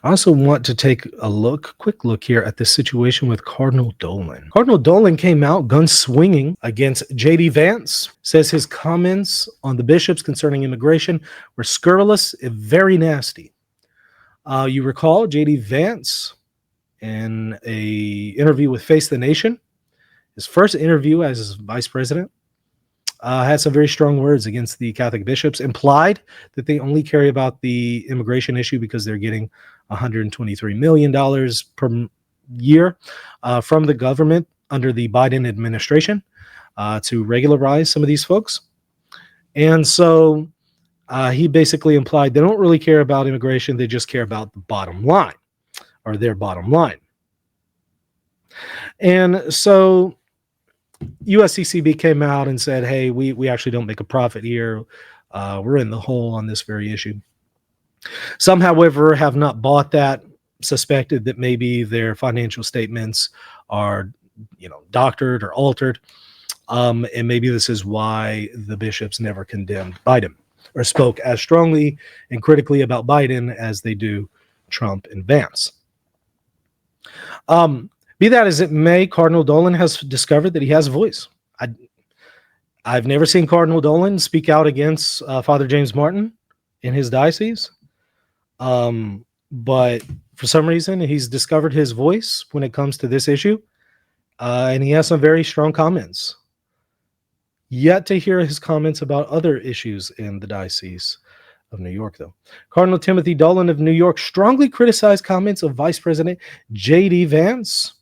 I also want to take a quick look here at this situation with Cardinal Dolan. Cardinal Dolan came out gun swinging against J.D. Vance, says his comments on the bishops concerning immigration were scurrilous and very nasty. You recall J.D. Vance in a interview with Face the Nation, his first interview as vice president, had some very strong words against the Catholic bishops, implied that they only care about the immigration issue because they're getting $123 million per year from the government under the Biden administration to regularize some of these folks. And so he basically implied they don't really care about immigration. They just care about the bottom line, or their bottom line. And so USCCB came out and said, hey, we actually don't make a profit here. We're in the hole on this very issue. Some, however, have not bought that, suspected that maybe their financial statements are, doctored or altered. And maybe this is why the bishops never condemned Biden or spoke as strongly and critically about Biden as they do Trump and Vance. Be that as it may, Cardinal Dolan has discovered that he has a voice. I've never seen Cardinal Dolan speak out against Father James Martin in his diocese. But for some reason, he's discovered his voice when it comes to this issue. And he has some very strong comments. Yet to hear his comments about other issues in the Diocese of New York, though. Cardinal Timothy Dolan of New York strongly criticized comments of Vice President J.D. Vance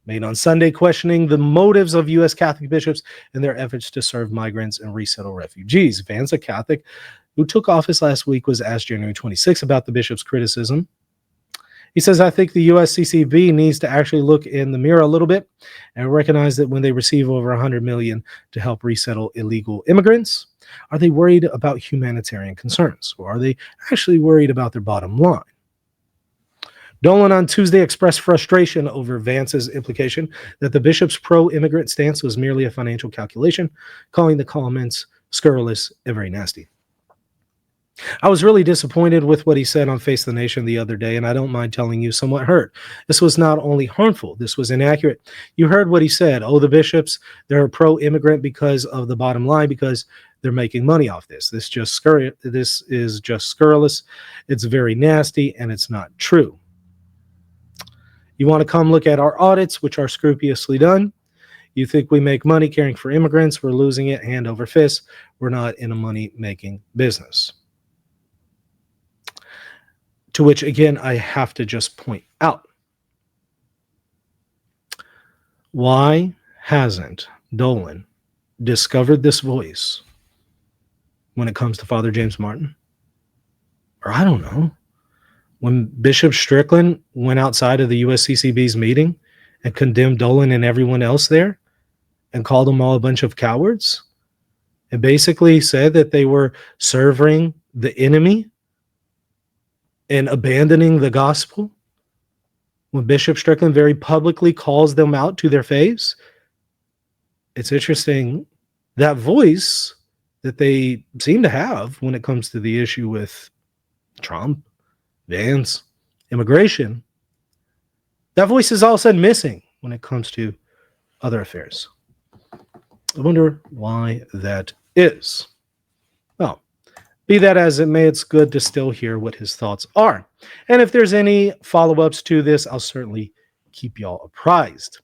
made on Sunday, questioning the motives of U.S. Catholic bishops in their efforts to serve migrants and resettle refugees. Vance, a Catholic who took office last week, was asked January 26 about the bishop's criticism. He says, I think the USCCB needs to actually look in the mirror a little bit and recognize that when they receive over $100 million to help resettle illegal immigrants, are they worried about humanitarian concerns, or are they actually worried about their bottom line? Dolan on Tuesday expressed frustration over Vance's implication that the bishop's pro-immigrant stance was merely a financial calculation, calling the comments scurrilous and very nasty. I was really disappointed with what he said on Face the Nation the other day, and I don't mind telling you, somewhat hurt. This was not only harmful, this was inaccurate. You heard what he said. Oh, the bishops, they're pro-immigrant because of the bottom line, because they're making money off this. This is just scurrilous. It's very nasty, and it's not true. You want to come look at our audits, which are scrupulously done. You think we make money caring for immigrants. We're losing it hand over fist. We're not in a money-making business. To which, again, I have to just point out, why hasn't Dolan discovered this voice when it comes to Father James Martin? Or I don't know, when Bishop Strickland went outside of the USCCB's meeting and condemned Dolan and everyone else there and called them all a bunch of cowards and basically said that they were serving the enemy and abandoning the gospel, when Bishop Strickland very publicly calls them out to their face, it's interesting that voice that they seem to have when it comes to the issue with Trump, Vance, immigration, that voice is all of a sudden missing when it comes to other affairs. I wonder why that is. Well, be that as it may, it's good to still hear what his thoughts are. And if there's any follow-ups to this, I'll certainly keep y'all apprised.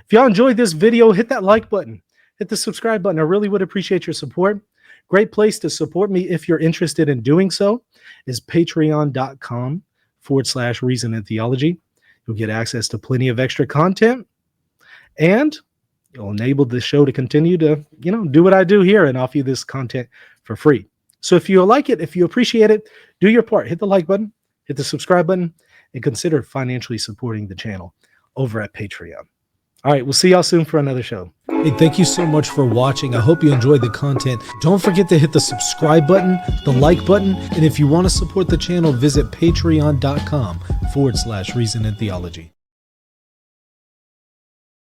If y'all enjoyed this video, hit that like button. Hit the subscribe button. I really would appreciate your support. Great place to support me if you're interested in doing so is patreon.com/reason and theology. You'll get access to plenty of extra content, and you'll enable the show to continue to, do what I do here and offer you this content for free. So if you like it, if you appreciate it, do your part. Hit the like button, hit the subscribe button, and consider financially supporting the channel over at Patreon. All right, we'll see y'all soon for another show. Hey, thank you so much for watching. I hope you enjoyed the content. Don't forget to hit the subscribe button, the like button, and if you want to support the channel, visit patreon.com/reason and theology.